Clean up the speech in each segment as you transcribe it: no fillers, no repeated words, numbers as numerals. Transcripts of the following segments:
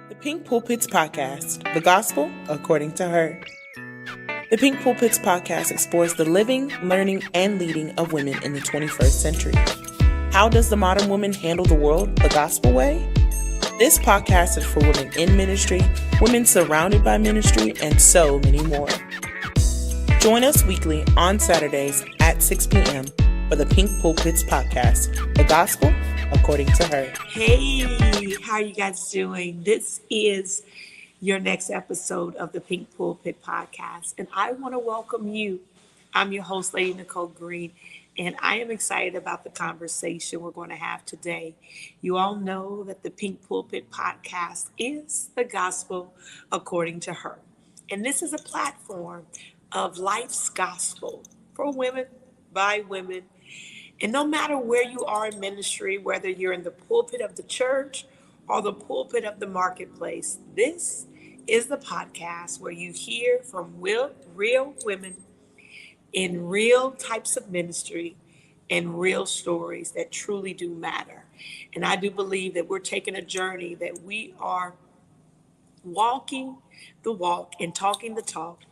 The Pink Pulpits Podcast, the gospel according to her. The Pink Pulpits Podcast explores the living, learning, and leading of women in the 21st century. How does the modern woman handle the world the gospel way? This podcast is for women in ministry, women surrounded by ministry, and so many more. Join us weekly on Saturdays at 6 p.m. for the Pink Pulpits Podcast, the gospel according to her. Hey, how are you guys doing? This is your next episode of the Pink Pulpit Podcast, and I want to welcome you. I'm your host, Lady Nicole Green, and I am excited about the conversation we're going to have today. You all know that the Pink Pulpit Podcast is the gospel according to her, and this is a platform of life's gospel for women, by women. And no matter where you are in ministry, whether you're in the pulpit of the church or the pulpit of the marketplace, this is the podcast where you hear from real women in real types of ministry and real stories that truly do matter. And I do believe that we're taking a journey, that we are walking the walk and talking the talk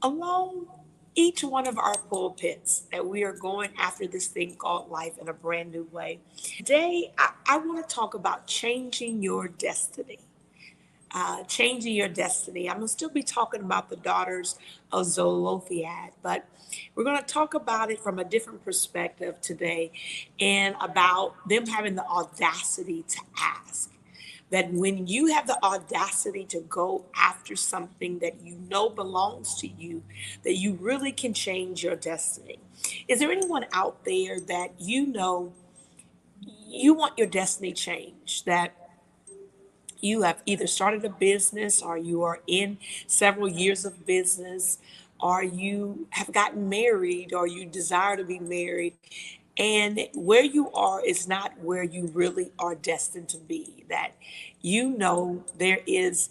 along each one of our pulpits, that we are going after this thing called life in a brand new way. Today, I want to talk about changing your destiny. Changing your destiny. I'm going to still be talking about the daughters of Zelophehad, but we're going to talk about it from a different perspective today, and about them having the audacity to ask. That when you have the audacity to go after something that you know belongs to you, that you really can change your destiny. Is there anyone out there that you know you want your destiny changed? That you have either started a business, or you are in several years of business, or you have gotten married, or you desire to be married, and where you are is not where you really are destined to be. That you know there is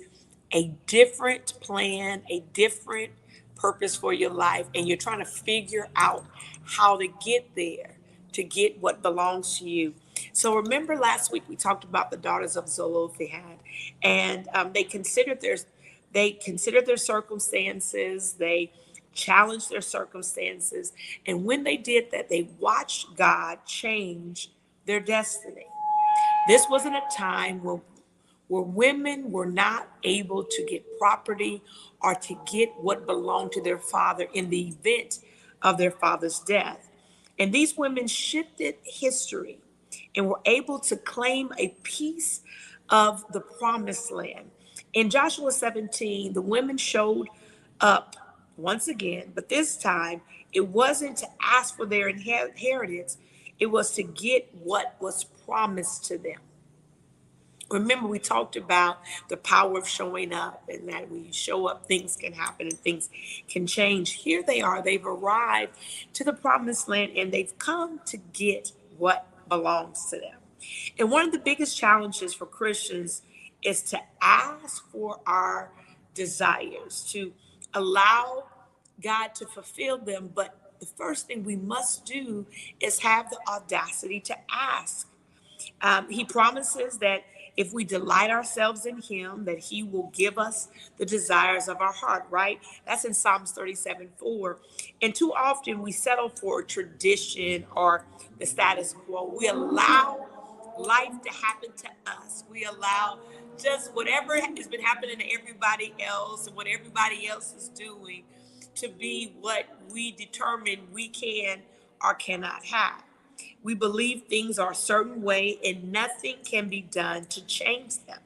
a different plan, a different purpose for your life, and you're trying to figure out how to get there, to get what belongs to you. So remember last week we talked about the daughters of Zelophehad, and they considered their circumstances. They challenged their circumstances, and when they did that, they watched God change their destiny. This wasn't a time where women were not able to get property or to get what belonged to their father in the event of their father's death. And these women shifted history and were able to claim a piece of the promised land. In Joshua 17, the women showed up once again, but this time it wasn't to ask for their inheritance, it was to get what was promised to them. Remember, we talked about the power of showing up, and that when you show up, things can happen and things can change. Here they are, they've arrived to the promised land, and they've come to get what belongs to them. And one of the biggest challenges for Christians is to ask for our desires, to allow God to fulfill them. But the first thing we must do is have the audacity to ask. He promises that if we delight ourselves in him, that he will give us the desires of our heart, right? That's in Psalms 37:4. And too often we settle for tradition or the status quo. We allow life to happen to us. We allow just whatever has been happening to everybody else and what everybody else is doing to be what we determine we can or cannot have. We believe things are a certain way and nothing can be done to change them.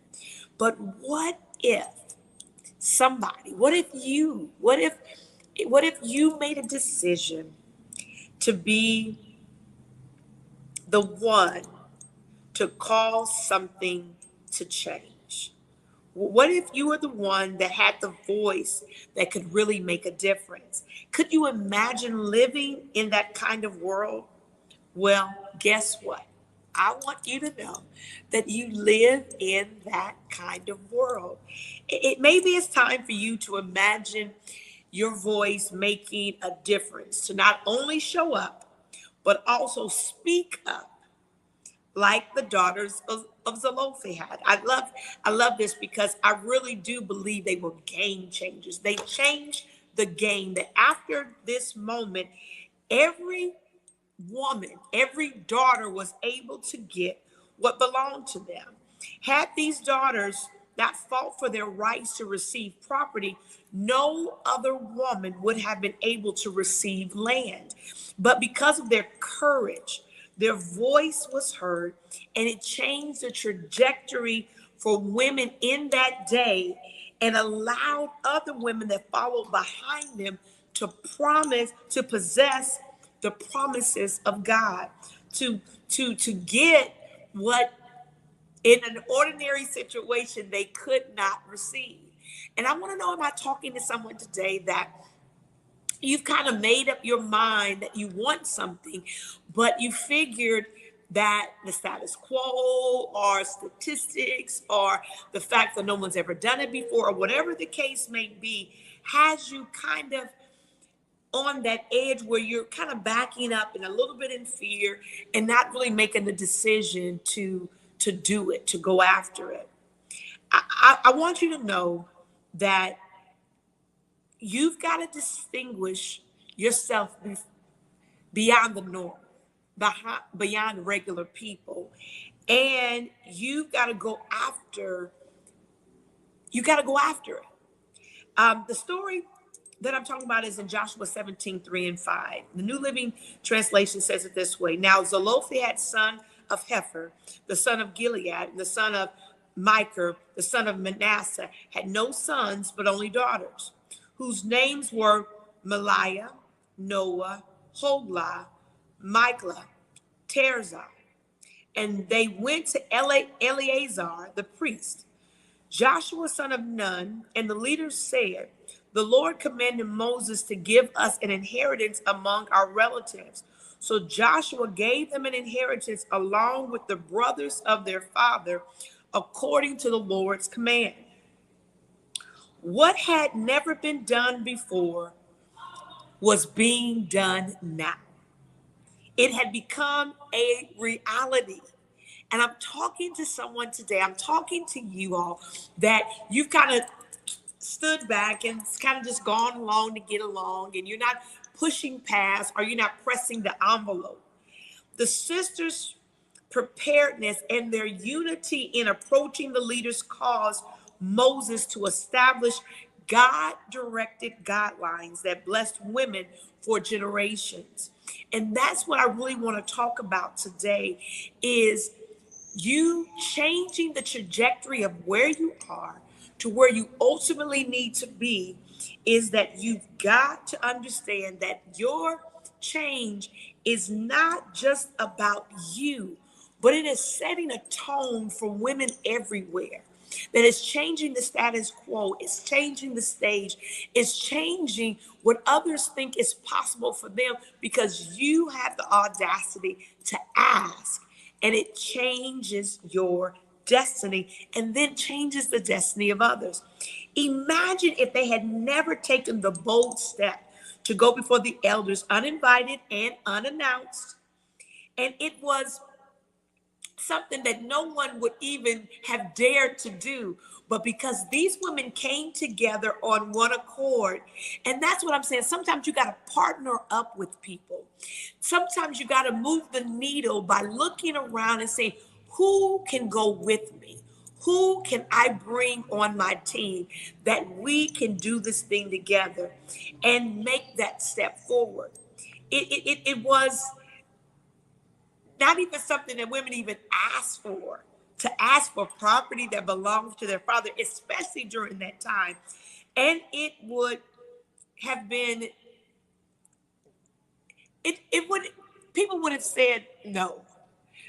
But what if what if you made a decision to be the one to cause something to change? What if you were the one that had the voice that could really make a difference? Could you imagine living in that kind of world? Well, guess what? I want you to know that you live in that kind of world. Maybe it's time for you to imagine your voice making a difference, to not only show up, but also speak up like the daughters of Zelophehad. I love this because I really do believe they were game changers. They changed the game, that after this moment, every woman, every daughter was able to get what belonged to them. Had these daughters not fought for their rights to receive property, no other woman would have been able to receive land. But because of their courage, their voice was heard, and it changed the trajectory for women in that day and allowed other women that followed behind them to possess the promises of God, to get what in an ordinary situation they could not receive. And I want to know, am I talking to someone today that you've kind of made up your mind that you want something, but you figured that the status quo or statistics or the fact that no one's ever done it before or whatever the case may be has you kind of on that edge where you're kind of backing up and a little bit in fear and not really making the decision to do it, to go after it. I want you to know that you've got to distinguish yourself beyond the norm, beyond regular people, and you've got to go after. You got to go after it. The story that I'm talking about is in Joshua 17:3-5. The New Living Translation says it this way. Now Zelophehad, son of Hepher, the son of Gilead, the son of Micah, the son of Manasseh, had no sons but only daughters, whose names were Maliah, Noah, Hoglah, Michlah, Tirzah. And they went to Eleazar, the priest, Joshua, son of Nun, and the leaders said, the Lord commanded Moses to give us an inheritance among our relatives. So Joshua gave them an inheritance along with the brothers of their father, according to the Lord's command. What had never been done before was being done now. It had become a reality. And I'm talking to someone today, I'm talking to you all, that you've kind of stood back and it's kind of just gone along to get along, and you're not pushing past or you're not pressing the envelope. The sisters' preparedness and their unity in approaching the leaders caused Moses to establish God-directed guidelines that blessed women for generations. And that's what I really want to talk about today, is you changing the trajectory of where you are to where you ultimately need to be. Is that you've got to understand that your change is not just about you, but it is setting a tone for women everywhere. That is changing the status quo, it's changing the stage, it's changing what others think is possible for them, because you have the audacity to ask, and it changes your destiny and then changes the destiny of others. Imagine if they had never taken the bold step to go before the elders uninvited and unannounced, and it was something that no one would even have dared to do. But because these women came together on one accord, and that's what I'm saying. Sometimes you got to partner up with people. Sometimes you got to move the needle by looking around and saying, who can go with me? Who can I bring on my team that we can do this thing together and make that step forward? It was not even something that women even asked for, to ask for property that belongs to their father, especially during that time. And it would have been, it would, people would have said no.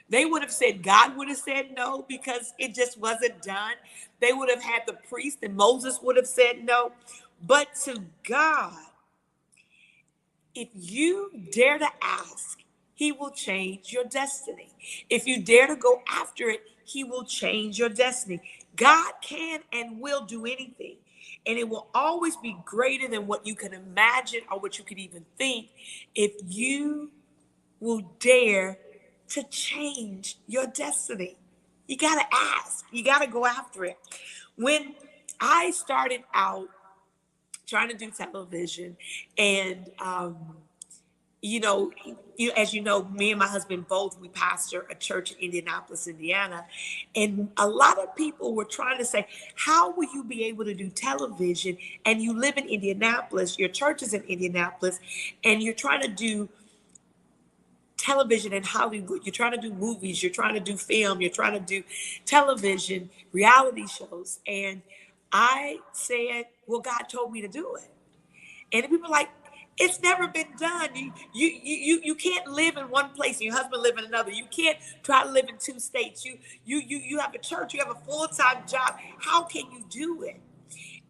They would have said, God would have said no, because it just wasn't done. They would have had the priest, and Moses would have said no. But to God, if you dare to ask, he will change your destiny. If you dare to go after it, he will change your destiny. God can and will do anything. And it will always be greater than what you can imagine or what you could even think, if you will dare to change your destiny? You got to ask. You got to go after it. When I started out trying to do television, and you know, as you know, me and my husband both, we pastor a church in Indianapolis, Indiana. And a lot of people were trying to say, how will you be able to do television and you live in Indianapolis, your church is in Indianapolis, and you're trying to do television in Hollywood, you're trying to do movies, you're trying to do film, you're trying to do television, reality shows. And I said, well, God told me to do it. And people are like, it's never been done. You can't live in one place and your husband live in another. You can't try to live in two states. You have a church, you have a full-time job. How can you do it?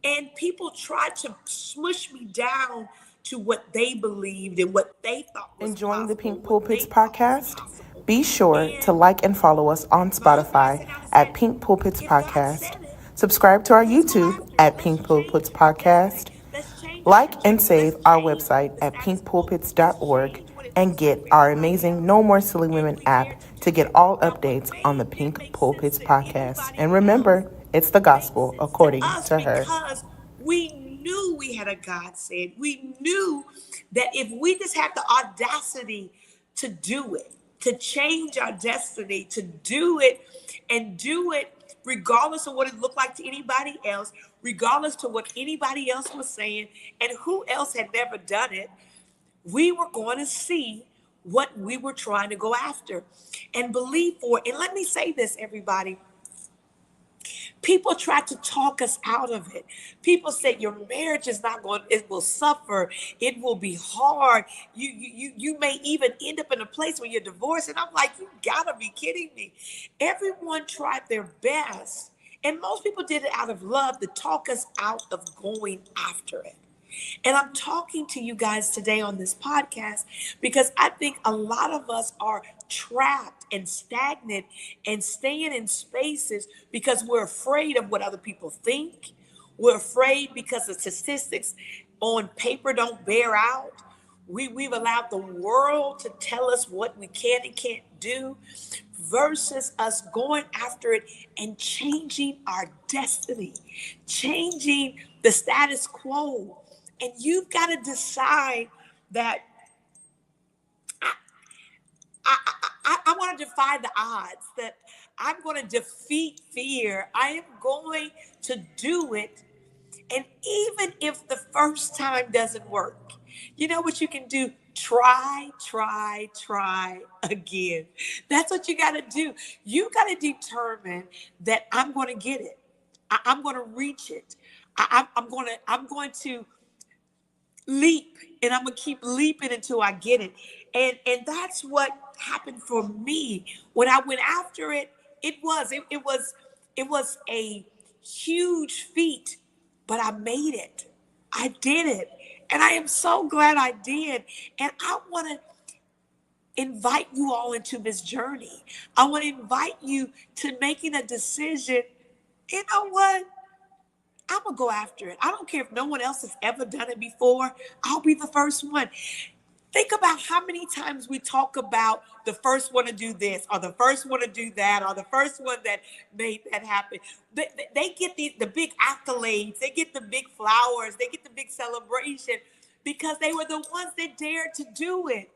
And people tried to smush me down to what they believed and what they thought was Enjoying the possible, Pink what they Pulpits thought was podcast? impossible. Be sure to And like and follow us on my husband and I Spotify sat down and at said, Pink Pulpits if God Podcast. said it, Subscribe to our let's go YouTube after it. at Let's Pink Pulpits change our destiny. Podcast. Let's change our Like and trajectory. save Let's our change website the at status quo. Let's pinkpulpits.org change what it and looks like get for our everybody amazing else. No More Silly And Women we dare app to to do get all now what updates on may the didn't Pink make sense Pulpits to podcast. anybody And else remember, it's the makes gospel sense to according us to her. because we knew we had a God said. We knew that if we just had the audacity to do it, to change our destiny, to do it and do it regardless of what it looked like to anybody else, regardless to what anybody else was saying, and who else had never done it, we were going to see what we were trying to go after and believe for. And let me say this, everybody. People try to talk us out of it. People say your marriage is not going, it will suffer, it will be hard. You may even end up in a place where you're divorced. And I'm like, you gotta be kidding me. Everyone tried their best. And most people did it out of love to talk us out of going after it. And I'm talking to you guys today on this podcast because I think a lot of us are trapped and stagnant and staying in spaces because we're afraid of what other people think. We're afraid because the statistics on paper don't bear out. We've allowed the world to tell us what we can and can't do versus us going after it and changing our destiny, changing the status quo. And you've got to decide that I want to defy the odds, that I'm going to defeat fear. I am going to do it. And even if the first time doesn't work, you know what you can do? Try again. That's what you got to do. You got to determine that I'm going to get it. I'm going to reach it. I'm going to leap, and I'm gonna keep leaping until I get it. And that's what happened for me when I went after it. It was a huge feat, but I made it. I did it, and I am so glad I did. And I want to invite you all into this journey. I want to invite you to making a decision. You know what? I'm going to go after it. I don't care if no one else has ever done it before. I'll be the first one. Think about how many times we talk about the first one to do this or the first one to do that or the first one that made that happen. They get the big accolades. They get the big flowers. They get the big celebration because they were the ones that dared to do it.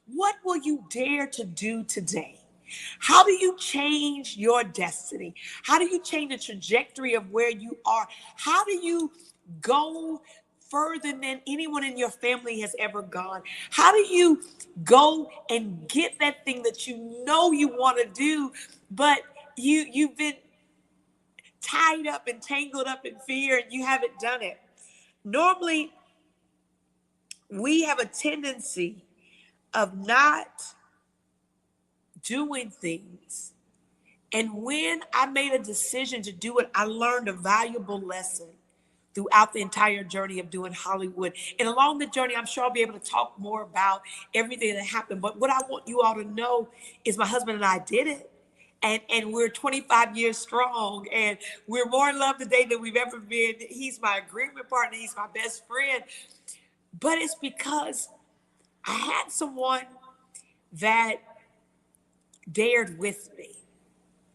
What will you dare to do today? How do you change your destiny? How do you change the trajectory of where you are? How do you go further than anyone in your family has ever gone? How do you go and get that thing that you know you want to do, but you've been tied up and tangled up in fear and you haven't done it? Normally, we have a tendency of not doing things. And when I made a decision to do it, I learned a valuable lesson throughout the entire journey of doing Hollywood. And along the journey, I'm sure I'll be able to talk more about everything that happened. But what I want you all to know is my husband and I did it. And we're 25 years strong. And we're more in love today than we've ever been. He's my agreement partner. He's my best friend. But it's because I had someone that dared with me.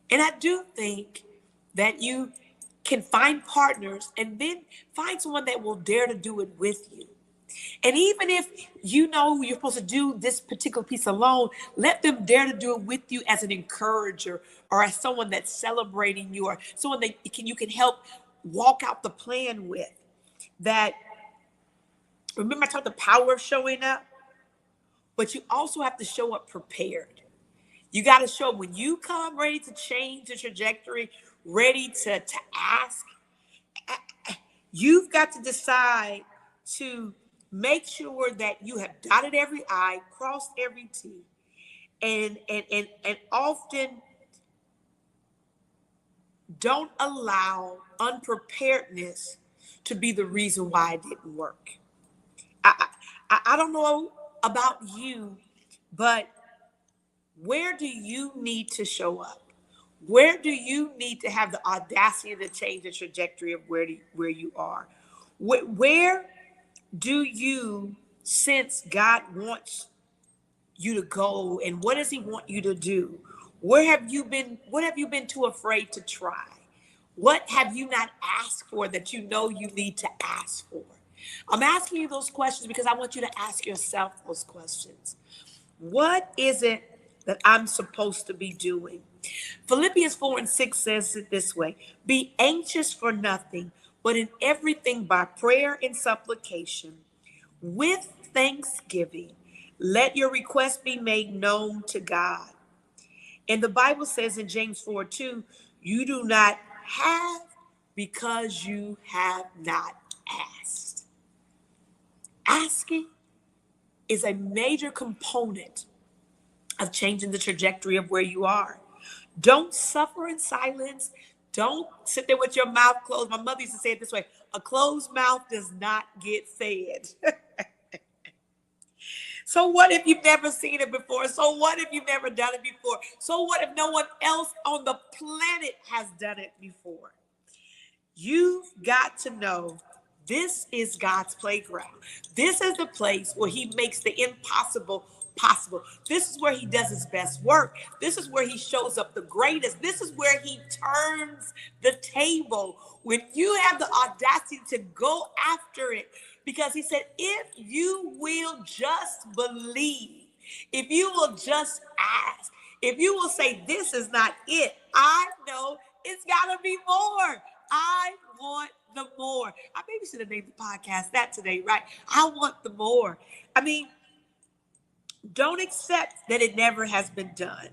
And I do think that you can find partners and then find someone that will dare to do it with you. And even if you know you're supposed to do this particular piece alone, let them dare to do it with you as an encourager or as someone that's celebrating you or someone that you can help walk out the plan with. That, remember I talked the power of showing up, but you also have to show up prepared. You got to show up when you come ready to change the trajectory, ready to ask. You've got to decide to make sure that you have dotted every I, crossed every T, and often don't allow unpreparedness to be the reason why it didn't work. I don't know about you, but where do you need to show up? Where do you need to have the audacity to change the trajectory of where you are? Where do you sense God wants you to go, and what does he want you to do? Where have you been? What have you been too afraid to try? What have you not asked for that you know you need to ask for? I'm asking you those questions because I want you to ask yourself those questions. What is it that I'm supposed to be doing? Philippians 4:6 says it this way: be anxious for nothing, but in everything by prayer and supplication, with thanksgiving, let your requests be made known to God. And the Bible says in James 4:2, you do not have because you have not asked. Asking is a major component of changing the trajectory of where you are. Don't suffer in silence. Don't sit there with your mouth closed. My mother used to say it this way: a closed mouth does not get fed. So what if you've never seen it before? So what if you've never done it before? So what if no one else on the planet has done it before? You've got to know this is God's playground. This is the place where he makes the impossible possible. This is where he does his best work. This is where he shows up the greatest. This is where he turns the table. When you have the audacity to go after it, because he said, if you will just believe, if you will just ask, if you will say, this is not it, I know it's got to be more. I want the more. I maybe should have named the podcast that today, right? I want the more. I mean, don't accept that it never has been done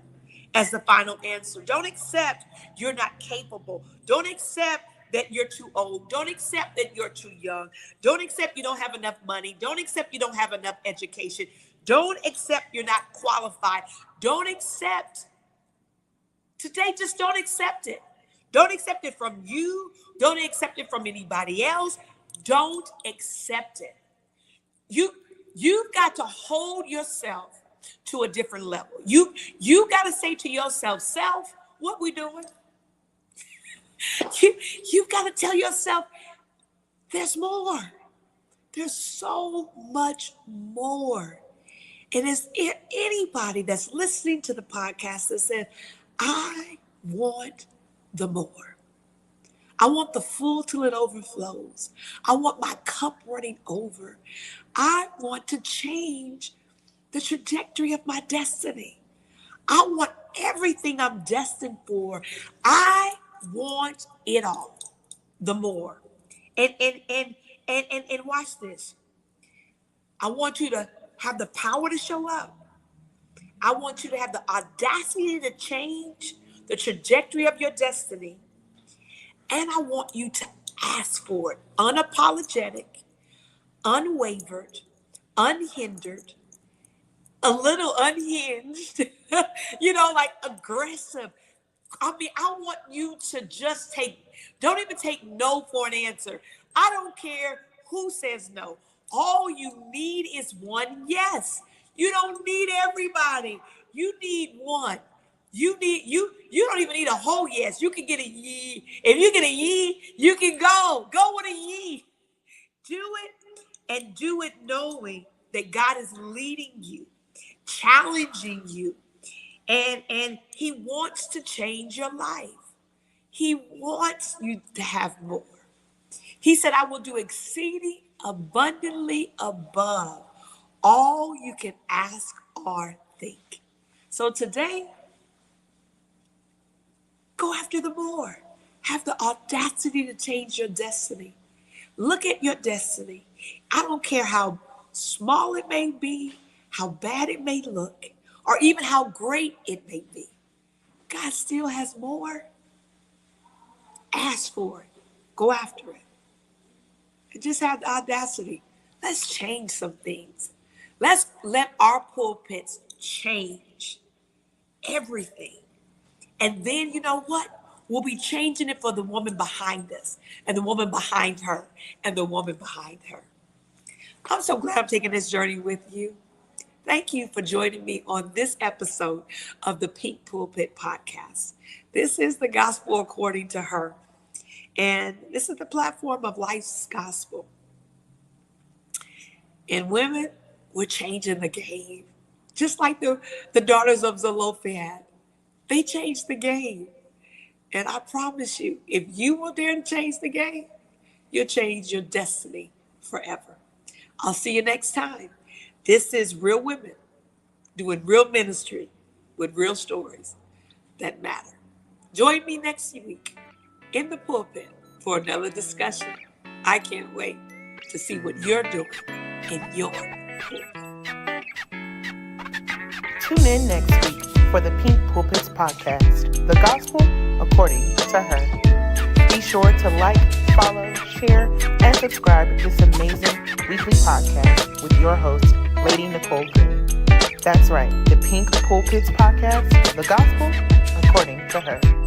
as the final answer. Don't accept you're not capable. Don't accept that you're too old. Don't accept that you're too young. Don't accept you don't have enough money. Don't accept you don't have enough education. Don't accept you're not qualified. Don't accept. Today, just don't accept it. Don't accept it from you. Don't accept it from anybody else. Don't accept it. You've got to hold yourself to a different level. You got to say to yourself, self, what we doing? You've got to tell yourself, there's more. There's so much more. And is there anybody that's listening to the podcast that says, I want the more. I want the full till it overflows. I want my cup running over. I want to change the trajectory of my destiny. I want everything I'm destined for. I want it all, the more. And watch this. I want you to have the power to show up. I want you to have the audacity to change the trajectory of your destiny. And I want you to ask for it, unapologetic, unwavered, unhindered, a little unhinged, like aggressive. I mean, I want you to just don't even take no for an answer. I don't care who says no. All you need is one yes. You don't need everybody. You need one. You don't even need a whole yes. You can get a yee. If you get a yee, you can go. Go with a yee. Do it, and do it knowing that God is leading you, challenging you, And he wants to change your life. He wants you to have more. He said, I will do exceeding abundantly above all you can ask or think. So today, go after the more. Have the audacity to change your destiny. Look at your destiny. I don't care how small it may be, how bad it may look, or even how great it may be. God still has more. Ask for it. Go after it. And just have the audacity. Let's change some things. Let's let our pulpits change everything. And then you know what? We'll be changing it for the woman behind us, and the woman behind her, and the woman behind her. I'm so glad I'm taking this journey with you. Thank you for joining me on this episode of the Pink Pulpit Podcast. This is the gospel according to her. And this is the platform of life's gospel. And women, we're changing the game. Just like the daughters of Zelophehad. They changed the game. And I promise you, if you will dare to change the game, you'll change your destiny forever. I'll see you next time. This is Real Women doing real ministry with real stories that matter. Join me next week in the pulpit for another discussion. I can't wait to see what you're doing in your pulpit. Tune in next week for the Pink Pulpits Podcast, the gospel according to her. Be sure to like, follow, share, and subscribe to this amazing weekly podcast with your host, Lady Nicole Green. That's right, the Pink Pulpits Podcast, the gospel according to her.